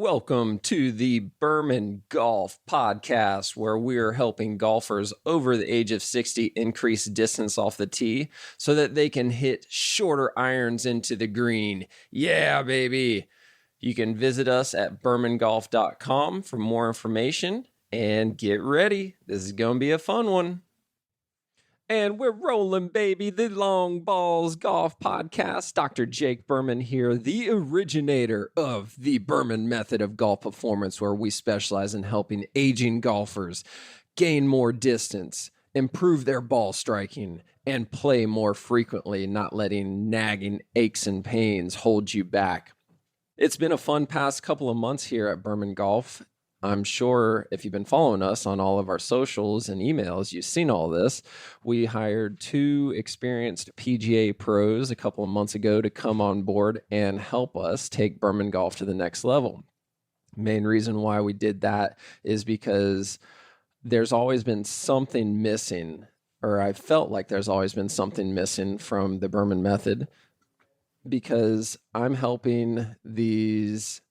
Welcome to the Berman Golf Podcast, where we're helping golfers over the age of 60 increase distance off the tee so that they can hit shorter irons into the green. Yeah, baby. You can visit us at bermangolf.com for more information and get ready. This is going to be a fun one. And we're rolling, baby, the Long Balls Golf Podcast. Dr. Jake Berman here, the originator of the Berman method of golf performance, where we specialize in helping aging golfers gain more distance, improve their ball striking, and play more frequently, not letting nagging aches and pains hold you back. It's been a fun past couple of months here at Berman Golf. I'm sure if you've been following us on all of our socials and emails, you've seen all this. We hired 2 experienced PGA pros a couple of months ago to come on board and help us take Berman Golf to the next level. Main reason why we did that is because there's always been something missing, or I felt like there's always been something missing from the Berman method, because I'm helping these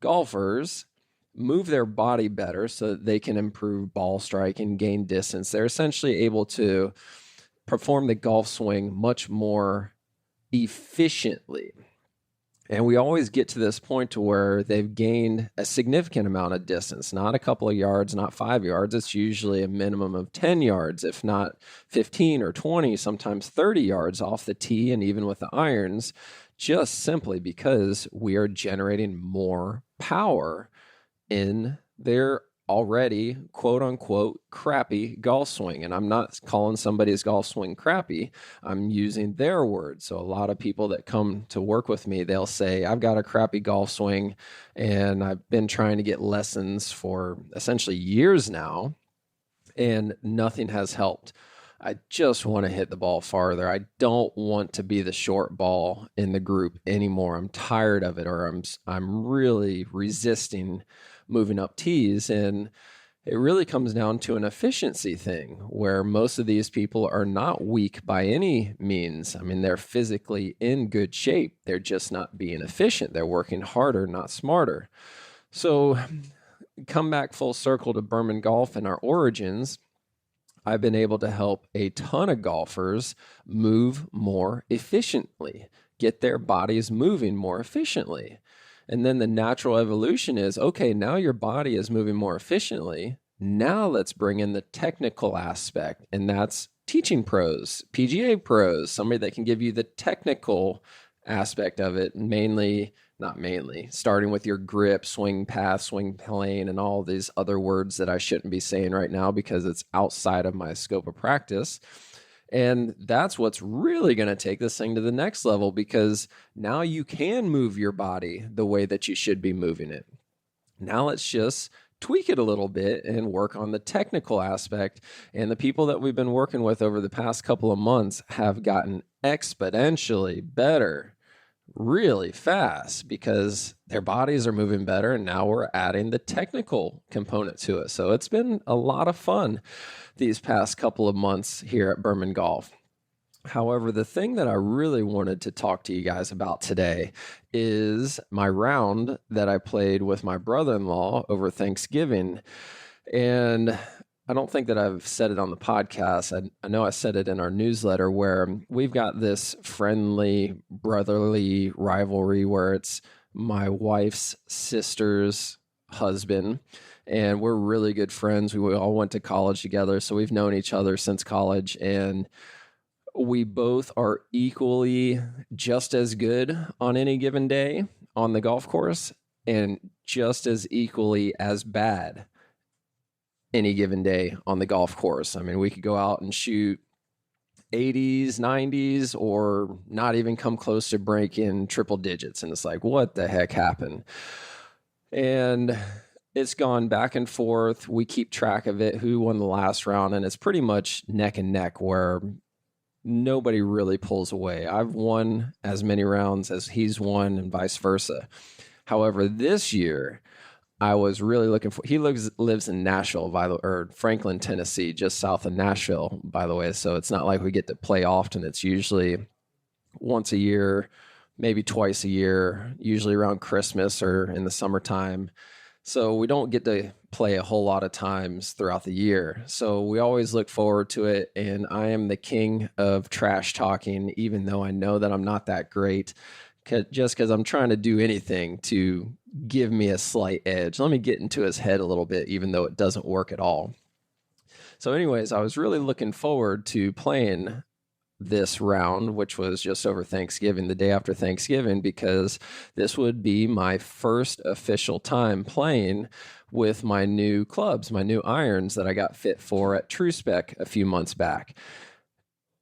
golfers move their body better so that they can improve ball strike and gain distance. They're essentially able to perform the golf swing much more efficiently. And we always get to this point to where they've gained a significant amount of distance, not a couple of yards, not 5 yards. It's usually a minimum of 10 yards, if not 15 or 20, sometimes 30 yards off the tee and even with the irons, just simply because we are generating more power in their already quote unquote crappy golf swing. And I'm not calling somebody's golf swing crappy. I'm using their words. So a lot of people that come to work with me, they'll say, I've got a crappy golf swing and I've been trying to get lessons for essentially years now and nothing has helped. I just want to hit the ball farther. I don't want to be the short ball in the group anymore. I'm tired of it, or I'm really resisting moving up tees. And it really comes down to an efficiency thing where most of these people are not weak by any means. I mean, they're physically in good shape. They're just not being efficient. They're working harder, not smarter. So come back full circle to Berman Golf and our origins. I've been able to help a ton of golfers move more efficiently, get their bodies moving more efficiently. And then the natural evolution is, okay, now your body is moving more efficiently. Now let's bring in the technical aspect, and that's teaching pros, PGA pros, somebody that can give you the technical aspect of it, not mainly, starting with your grip, swing path, swing plane, and all these other words that I shouldn't be saying right now because it's outside of my scope of practice. And that's what's really going to take this thing to the next level, because now you can move your body the way that you should be moving it. Now let's just tweak it a little bit and work on the technical aspect. And the people that we've been working with over the past couple of months have gotten exponentially better really fast because their bodies are moving better, and now we're adding the technical component to it. So it's been a lot of fun these past couple of months here at Berman Golf. However, the thing that I really wanted to talk to you guys about today is my round that I played with my brother-in-law over Thanksgiving. And I don't think that I've said it on the podcast. I know I said it in our newsletter, where we've got this friendly, brotherly rivalry where it's my wife's sister's husband, and we're really good friends. We all went to college together, so we've known each other since college, and we both are equally just as good on any given day on the golf course and just as equally as bad any given day on the golf course. I mean, we could go out and shoot 80s, 90s, or not even come close to breaking triple digits. And it's like, what the heck happened? And it's gone back and forth. We keep track of it, who won the last round, and it's pretty much neck and neck where nobody really pulls away. I've won as many rounds as he's won and vice versa. However, this year, I was really looking for, he lives in Nashville, or Franklin, Tennessee, just south of Nashville, by the way. So it's not like we get to play often. It's usually once a year, maybe twice a year, usually around Christmas or in the summertime. So we don't get to play a whole lot of times throughout the year. So we always look forward to it. And I am the king of trash talking, even though I know that I'm not that great, just because I'm trying to do anything to give me a slight edge. Let me get into his head a little bit, even though it doesn't work at all. So anyways, I was really looking forward to playing this round, which was just over Thanksgiving, the day after Thanksgiving, because this would be my first official time playing with my new clubs, my new irons that I got fit for at True Spec a few months back.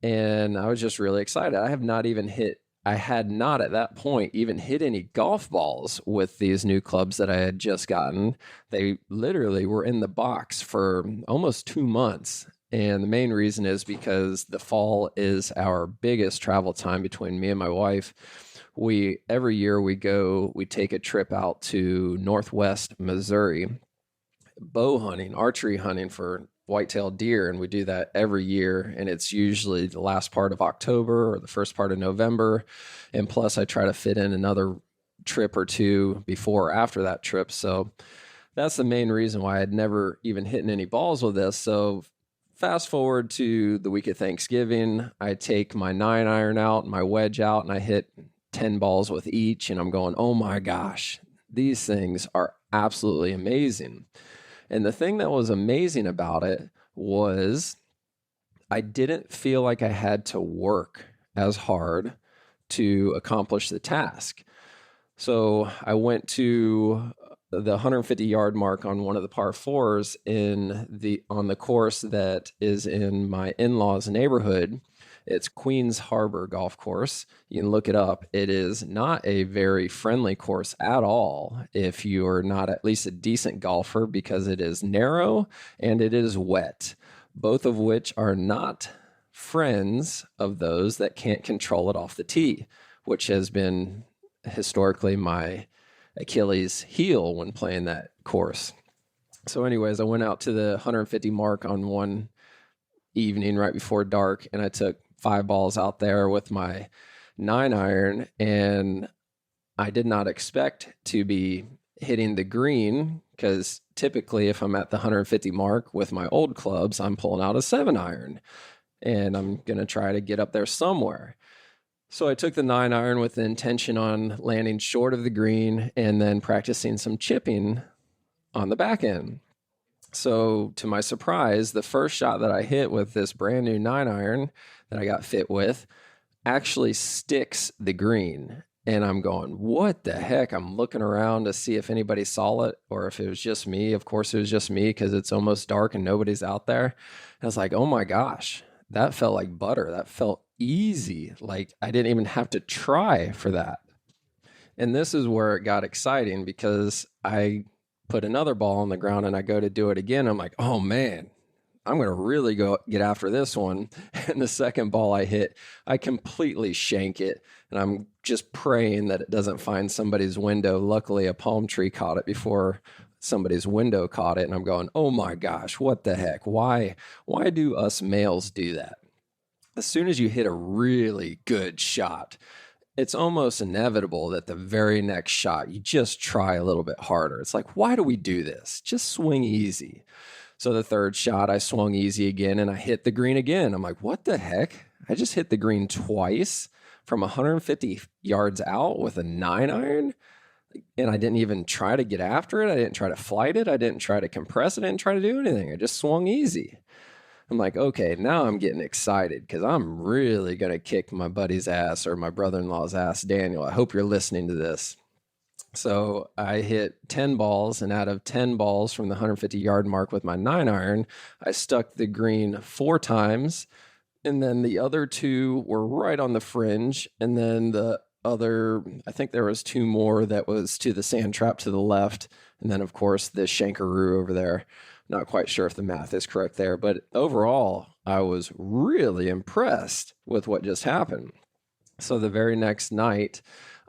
And I was just really excited. I had not at that point even hit any golf balls with these new clubs that I had just gotten. They literally were in the box for almost 2 months. And the main reason is because the fall is our biggest travel time between me and my wife. Every year we take a trip out to Northwest Missouri, bow hunting, archery hunting for white-tailed deer. And we do that every year. And it's usually the last part of October or the first part of November. And plus I try to fit in another trip or two before or after that trip. So that's the main reason why I'd never even hit any balls with this. So fast forward to the week of Thanksgiving, I take my 9-iron out, my wedge out, and I hit 10 balls with each. And I'm going, oh my gosh, these things are absolutely amazing. And the thing that was amazing about it was I didn't feel like I had to work as hard to accomplish the task. So I went to the 150-yard mark on one of the par fours on the course that is in my in-laws' neighborhood. It's Queens Harbor Golf Course. You can look it up. It is not a very friendly course at all if you are not at least a decent golfer, because it is narrow and it is wet, both of which are not friends of those that can't control it off the tee, which has been historically my Achilles heel when playing that course. So anyways, I went out to the 150 mark on one evening right before dark, and I took 5 balls out there with my 9-iron, and I did not expect to be hitting the green, because typically if I'm at the 150 mark with my old clubs, I'm pulling out a 7-iron and I'm going to try to get up there somewhere. So I took the 9-iron with the intention on landing short of the green and then practicing some chipping on the back end. So to my surprise, the first shot that I hit with this brand new 9-iron that I got fit with actually sticks the green. And I'm going, what the heck? I'm looking around to see if anybody saw it or if it was just me. Of course, it was just me because it's almost dark and nobody's out there. And I was like, oh my gosh, that felt like butter. That felt easy. Like I didn't even have to try for that. And this is where it got exciting, because I put another ball on the ground and I go to do it again. I'm like, oh man, I'm going to really go get after this one. And the second ball I hit, I completely shank it. And I'm just praying that it doesn't find somebody's window. Luckily, a palm tree caught it before somebody's window caught it. And I'm going, oh my gosh, what the heck? Why do us males do that? As soon as you hit a really good shot, it's almost inevitable that the very next shot, you just try a little bit harder. It's like, why do we do this? Just swing easy. So the third shot, I swung easy again and I hit the green again. I'm like, what the heck? I just hit the green twice from 150 yards out with a 9-iron. And I didn't even try to get after it. I didn't try to flight it. I didn't try to compress it. I didn't try to do anything. I just swung easy. I'm like, okay, now I'm getting excited because I'm really going to kick my buddy's ass, or my brother-in-law's ass, Daniel. I hope you're listening to this. So I hit 10 balls, and out of 10 balls from the 150-yard mark with my 9-iron, I stuck the green 4 times, and then the other 2 were right on the fringe, and then the other, I think there was 2 more that was to the sand trap to the left, and then, of course, the shankaroo over there. Not quite sure if the math is correct there, but overall, I was really impressed with what just happened. So the very next night,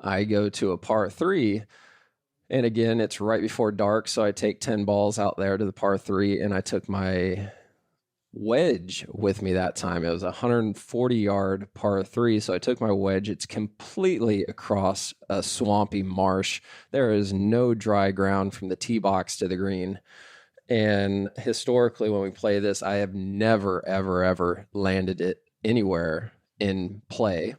I go to a par 3, and again, it's right before dark, so I take 10 balls out there to the par 3, and I took my wedge with me that time. It was a 140-yard par three. So I took my wedge. It's completely across a swampy marsh. There is no dry ground from the tee box to the green. And historically, when we play this, I have never, ever, ever landed it anywhere in play.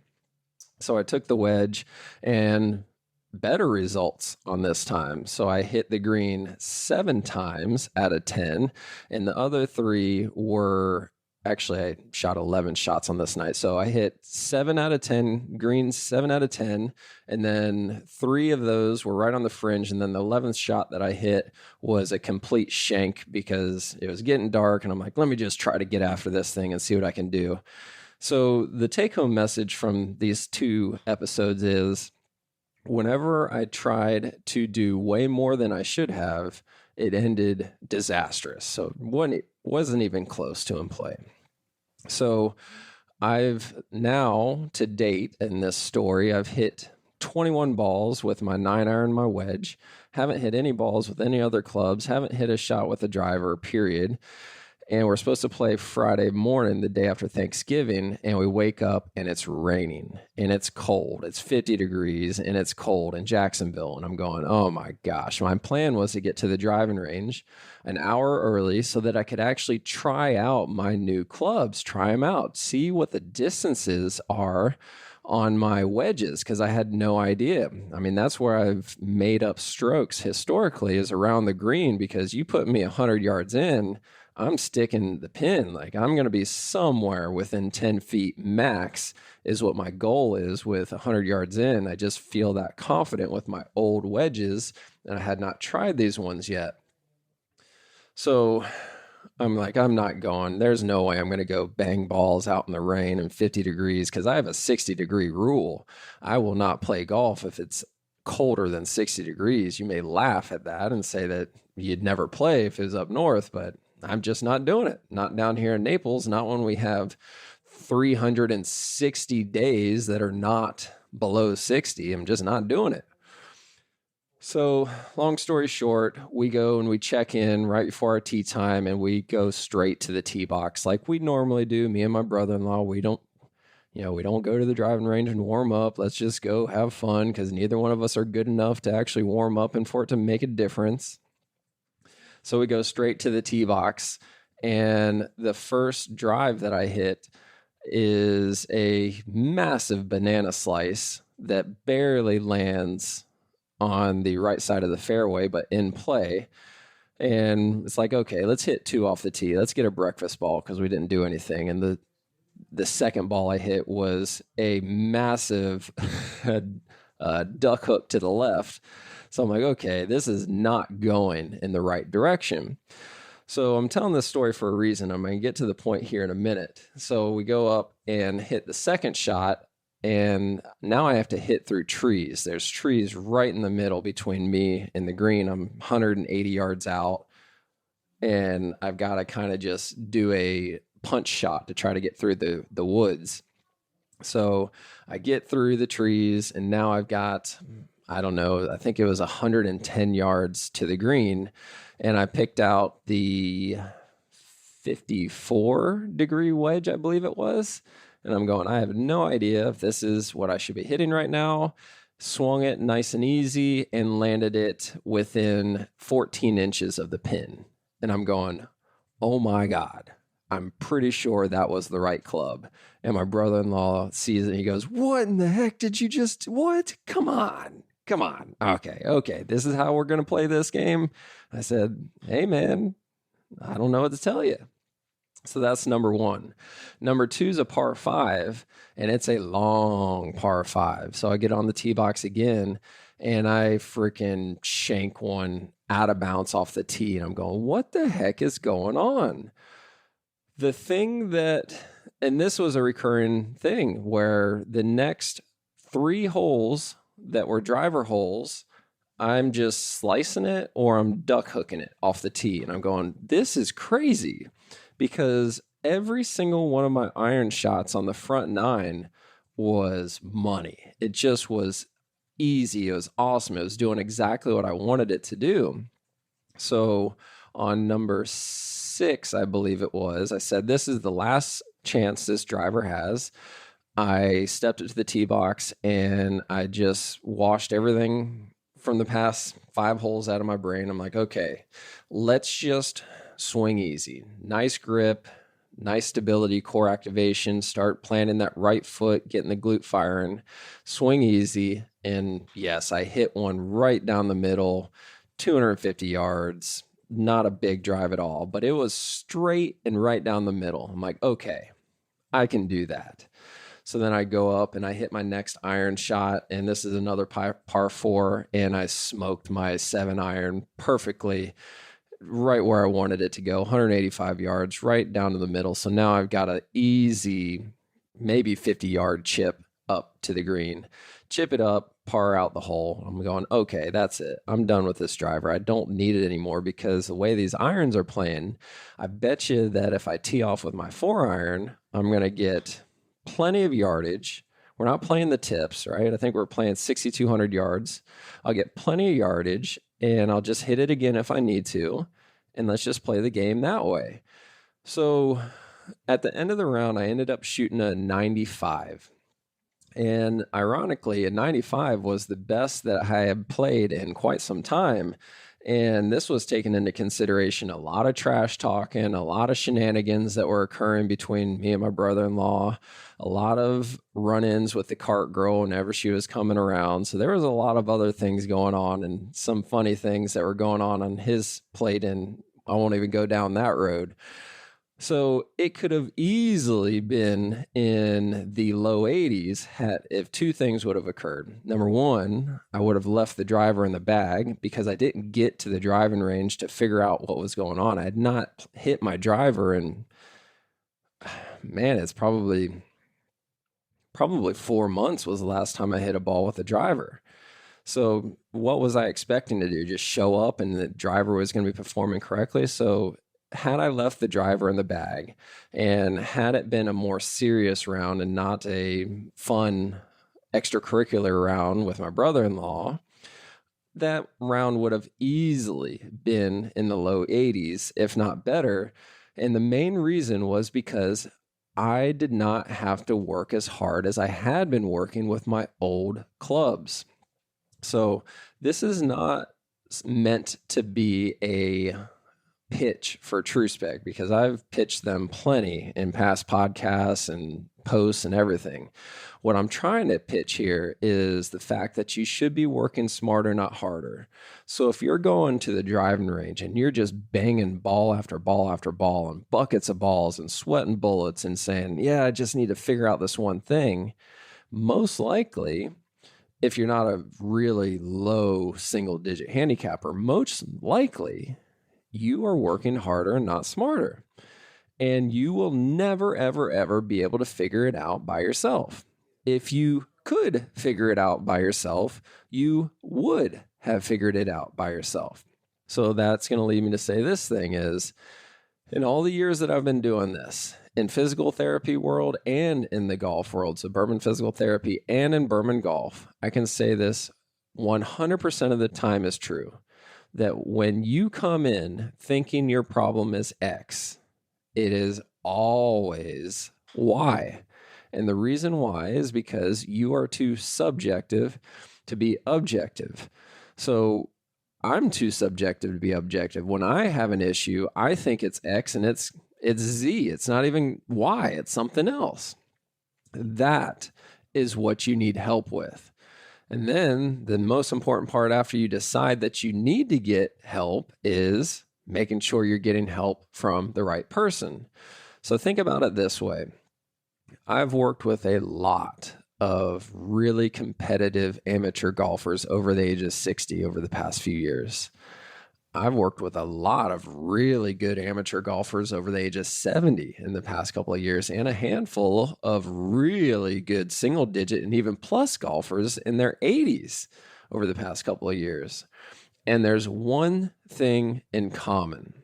So I took the wedge and better results on this time. So I hit the green 7 times out of 10, and the other 3 were actually, I shot 11 shots on this night. So I hit 7 out of 10, greens 7 out of 10, and then 3 of those were right on the fringe. And then the 11th shot that I hit was a complete shank because it was getting dark, and I'm like, let me just try to get after this thing and see what I can do. So the take-home message from these 2 episodes is, whenever I tried to do way more than I should have, it ended disastrous. So it wasn't even close to in play. So I've now, to date in this story, I've hit 21 balls with my 9-iron, my wedge. Haven't hit any balls with any other clubs. Haven't hit a shot with a driver, period. And we're supposed to play Friday morning, the day after Thanksgiving, and we wake up and it's raining and it's cold. It's 50 degrees and it's cold in Jacksonville. And I'm going, oh my gosh. My plan was to get to the driving range an hour early so that I could actually try out my new clubs, try them out, see what the distances are on my wedges, because I had no idea. I mean, that's where I've made up strokes historically, is around the green, because you put me 100 yards in, I'm sticking the pin. Like, I'm going to be somewhere within 10 feet max is what my goal is with 100 yards in. I just feel that confident with my old wedges, and I had not tried these ones yet. So I'm like, I'm not going. There's no way I'm going to go bang balls out in the rain and 50 degrees, because I have a 60-degree rule. I will not play golf if it's colder than 60 degrees. You may laugh at that and say that you'd never play if it was up north, but I'm just not doing it. Not down here in Naples, not when we have 360 days that are not below 60. I'm just not doing it. So long story short, we go and we check in right before our tee time, and we go straight to the tee box like we normally do. Me and my brother-in-law, we don't go to the driving range and warm up. Let's just go have fun, because neither one of us are good enough to actually warm up and for it to make a difference. So we go straight to the tee box, and the first drive that I hit is a massive banana slice that barely lands on the right side of the fairway, but in play. And it's like, okay, let's hit 2 off the tee. Let's get a breakfast ball, because we didn't do anything. And the second ball I hit was a massive duck hook to the left. So I'm like, okay, this is not going in the right direction. So I'm telling this story for a reason. I'm going to get to the point here in a minute. So we go up and hit the second shot, and now I have to hit through trees. There's trees right in the middle between me and the green. I'm 180 yards out, and I've got to kind of just do a punch shot to try to get through the woods. So I get through the trees, and now I've got, I don't know, I think it was 110 yards to the green, and I picked out the 54-degree wedge, I believe it was. And I'm going, I have no idea if this is what I should be hitting right now. Swung it nice and easy and landed it within 14 inches of the pin. And I'm going, oh my God, I'm pretty sure that was the right club. And my brother-in-law sees it and he goes, what in the heck did you just, what? Come on. Okay. This is how we're going to play this game. I said, hey man, I don't know what to tell you. So that's number 1. Number 2 is a par 5, and it's a long par 5. So I get on the tee box again, and I freaking shank one out of bounds off the tee. And I'm going, what the heck is going on? The thing that, and this was a recurring thing, where the next 3 holes that were driver holes, I'm just slicing it or I'm duck hooking it off the tee. And I'm going, this is crazy. Because every single one of my iron shots on the front 9 was money. It just was easy. It was awesome. It was doing exactly what I wanted it to do. So on number 6, I believe it was. I said, this is the last chance this driver has. I stepped into the tee box and I just washed everything from the past 5 holes out of my brain. I'm like, okay, let's just swing easy. Nice grip, nice stability, core activation, start planting that right foot, getting the glute firing, swing easy. And yes, I hit one right down the middle, 250 yards, not a big drive at all, but it was straight and right down the middle. I'm like, okay, I can do that. So then I go up and I hit my next iron shot, and this is another par 4, and I smoked my 7 iron perfectly right where I wanted it to go, 185 yards, right down to the middle. So now I've got an easy, maybe 50-yard chip up to the green. Chip it up, par out the hole. I'm going, okay, that's it. I'm done with this driver. I don't need it anymore because the way these irons are playing, I bet you that if I tee off with my 4 iron, I'm going to get plenty of yardage. We're not playing the tips, right? I think we're playing 6,200 yards. I'll get plenty of yardage and I'll just hit it again if I need to. And let's just play the game that way. So at the end of the round, I ended up shooting a 95. And ironically, a 95 was the best that I had played in quite some time. And this was taking into consideration a lot of trash talking, a lot of shenanigans that were occurring between me and my brother-in-law, a lot of run-ins with the cart girl whenever she was coming around. So there was a lot of other things going on and some funny things that were going on his plate, and I won't even go down that road. So it could have easily been in the low 80s if 2 things would have occurred. Number one, I would have left the driver in the bag because I didn't get to the driving range to figure out what was going on. I had not hit my driver and man, it's probably 4 months was the last time I hit a ball with a driver. So what was I expecting to do? Just show up and the driver was going to be performing correctly? So had I left the driver in the bag and had it been a more serious round and not a fun extracurricular round with my brother-in-law, that round would have easily been in the low 80s, if not better. And the main reason was because I did not have to work as hard as I had been working with my old clubs. So this is not meant to be a pitch for TrueSpec because I've pitched them plenty in past podcasts and posts and everything. What I'm trying to pitch here is the fact that you should be working smarter, not harder. So if you're going to the driving range and you're just banging ball after ball after ball and buckets of balls and sweating bullets and saying, yeah, I just need to figure out this one thing, most likely, if you're not a really low single-digit handicapper, most likely you are working harder and not smarter. And you will never, ever, ever be able to figure it out by yourself. If you could figure it out by yourself, you would have figured it out by yourself. So that's going to lead me to say this thing is, in all the years that I've been doing this, in physical therapy world and in the golf world, so Berman Physical Therapy and in Berman Golf, I can say this 100% of the time is true. That when you come in thinking your problem is X, it is always Y. And the reason why is because you are too subjective to be objective. So I'm too subjective to be objective. When I have an issue, I think it's X and it's Z. It's not even Y. It's something else. That is what you need help with. And then the most important part after you decide that you need to get help is making sure you're getting help from the right person. So think about it this way. I've worked with a lot of really competitive amateur golfers over the age of 60 over the past few years. I've worked with a lot of really good amateur golfers over the age of 70 in the past couple of years, and a handful of really good single digit and even plus golfers in their 80s over the past couple of years. And there's one thing in common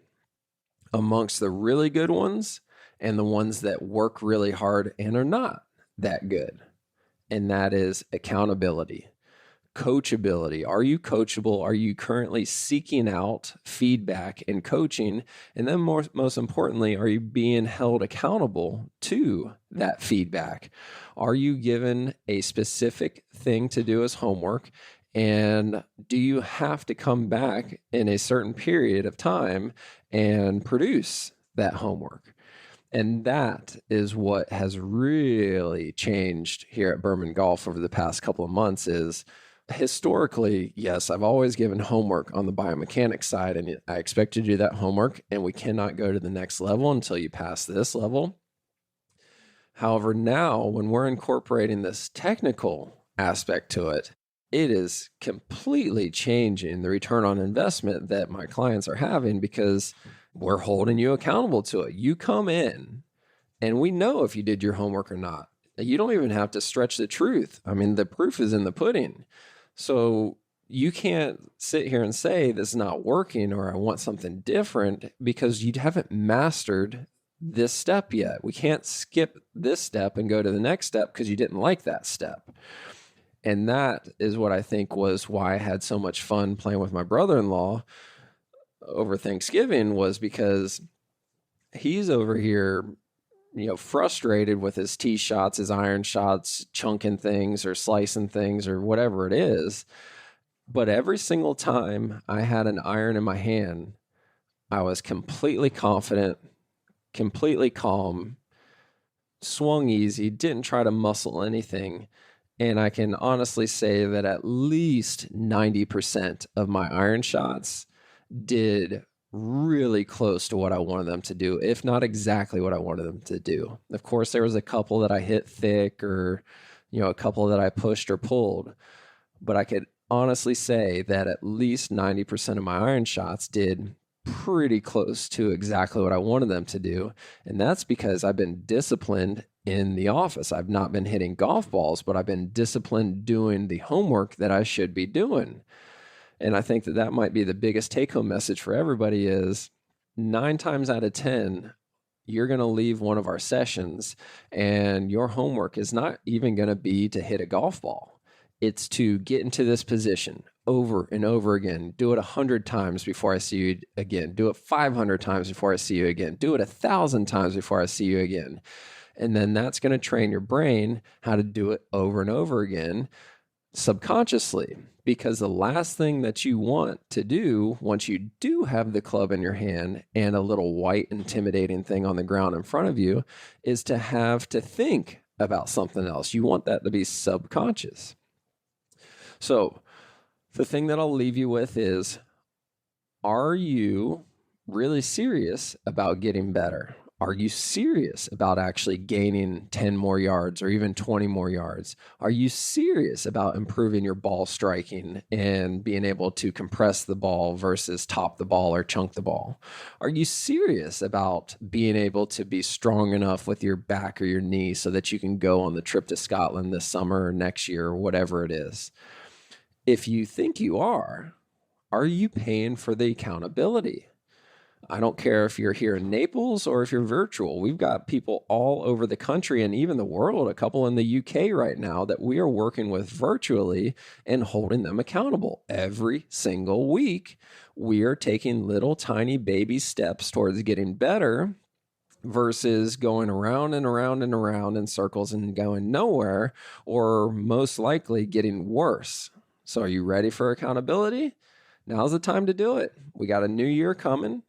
amongst the really good ones and the ones that work really hard and are not that good. And that is accountability. coachability. Are you coachable? Are you currently seeking out feedback and coaching? And then most importantly, are you being held accountable to that feedback? Are you given a specific thing to do as homework? And do you have to come back in a certain period of time and produce that homework? And that is what has really changed here at Berman Golf over the past couple of months is historically, yes, I've always given homework on the biomechanics side, and I expect you to do that homework, and we cannot go to the next level until you pass this level. However, now when we're incorporating this technical aspect to it, it is completely changing the return on investment that my clients are having because we're holding you accountable to it. You come in and we know if you did your homework or not. You don't even have to stretch the truth. I mean, the proof is in the pudding. So you can't sit here and say this is not working or I want something different because you haven't mastered this step yet. We can't skip this step and go to the next step because you didn't like that step. And that is what I think was why I had so much fun playing with my brother-in-law over Thanksgiving was because he's over here, frustrated with his tee shots, his iron shots, chunking things or slicing things or whatever it is. But every single time I had an iron in my hand, I was completely confident, completely calm, swung easy, didn't try to muscle anything. And I can honestly say that at least 90% of my iron shots did really close to what I wanted them to do, if not exactly what I wanted them to do. Of course, there was a couple that I hit thick or, a couple that I pushed or pulled, but I could honestly say that at least 90% of my iron shots did pretty close to exactly what I wanted them to do. And that's because I've been disciplined in the office. I've not been hitting golf balls, but I've been disciplined doing the homework that I should be doing. And I think that might be the biggest take-home message for everybody is 9 times out of 10, you're going to leave one of our sessions and your homework is not even going to be to hit a golf ball. It's to get into this position over and over again. Do it 100 times before I see you again. Do it 500 times before I see you again. Do it 1,000 times before I see you again. And then that's going to train your brain how to do it over and over again subconsciously. Because the last thing that you want to do once you do have the club in your hand and a little white intimidating thing on the ground in front of you is to have to think about something else. You want that to be subconscious. So the thing that I'll leave you with is, are you really serious about getting better? Are you serious about actually gaining 10 more yards or even 20 more yards? Are you serious about improving your ball striking and being able to compress the ball versus top the ball or chunk the ball? Are you serious about being able to be strong enough with your back or your knee so that you can go on the trip to Scotland this summer or next year or whatever it is? If you think you are you paying for the accountability? I don't care if you're here in Naples or if you're virtual. We've got people all over the country and even the world, a couple in the UK right now that we are working with virtually and holding them accountable. Every single week, we are taking little tiny baby steps towards getting better versus going around and around and around in circles and going nowhere, or most likely getting worse. So are you ready for accountability? Now's the time to do it. We got a new year coming.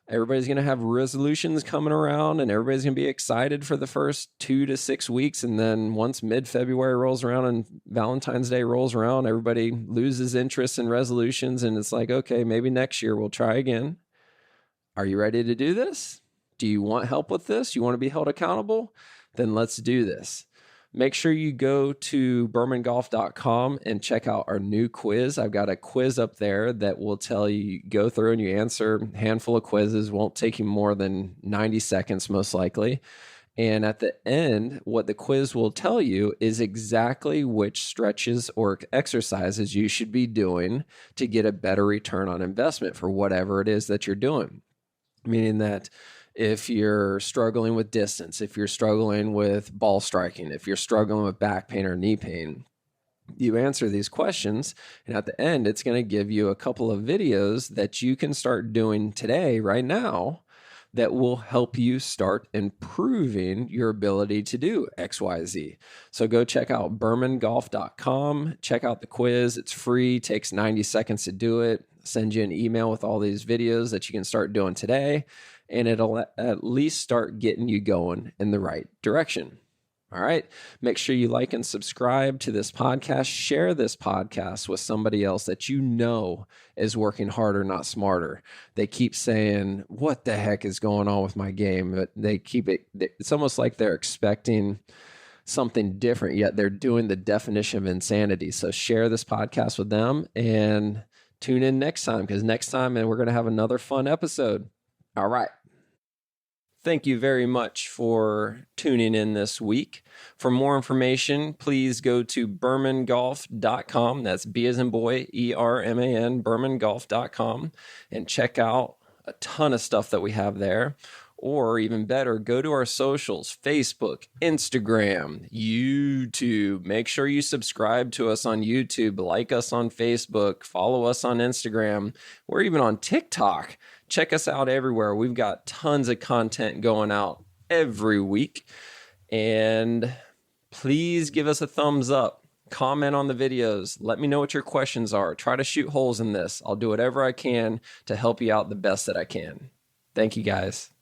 Everybody's going to have resolutions coming around and everybody's going to be excited for the first 2 to 6 weeks. And then once mid-February rolls around and Valentine's Day rolls around, everybody loses interest in resolutions. And it's like, okay, maybe next year we'll try again. Are you ready to do this? Do you want help with this? You want to be held accountable? Then let's do this. Make sure you go to bermangolf.com and check out our new quiz. I've got a quiz up there that will tell you, go through and you answer a handful of quizzes. Won't take you more than 90 seconds, most likely. And at the end, what the quiz will tell you is exactly which stretches or exercises you should be doing to get a better return on investment for whatever it is that you're doing. Meaning that if you're struggling with distance, if you're struggling with ball striking, if you're struggling with back pain or knee pain, You answer these questions, and at the end, it's going to give you a couple of videos that you can start doing today, right now, that will help you start improving your ability to do XYZ. So go check out bermangolf.com, check out the quiz. It's free, takes 90 seconds to do it. Send you an email with all these videos that you can start doing today, and it'll at least start getting you going in the right direction. All right. Make sure you like and subscribe to this podcast. Share this podcast with somebody else that you know is working harder, not smarter. They keep saying, what the heck is going on with my game? But it's almost like they're expecting something different, yet they're doing the definition of insanity. So share this podcast with them and tune in next time, because next time we're going to have another fun episode. All right. Thank you very much for tuning in this week. For more information, please go to bermangolf.com. That's B as in boy, ERMAN, bermangolf.com, and check out a ton of stuff that we have there. Or even better, go to our socials, Facebook, Instagram, YouTube. Make sure you subscribe to us on YouTube, like us on Facebook, follow us on Instagram. We're even on TikTok. Check us out everywhere. We've got tons of content going out every week. And please give us a thumbs up. Comment on the videos. Let me know what your questions are. Try to shoot holes in this. I'll do whatever I can to help you out the best that I can. Thank you, guys.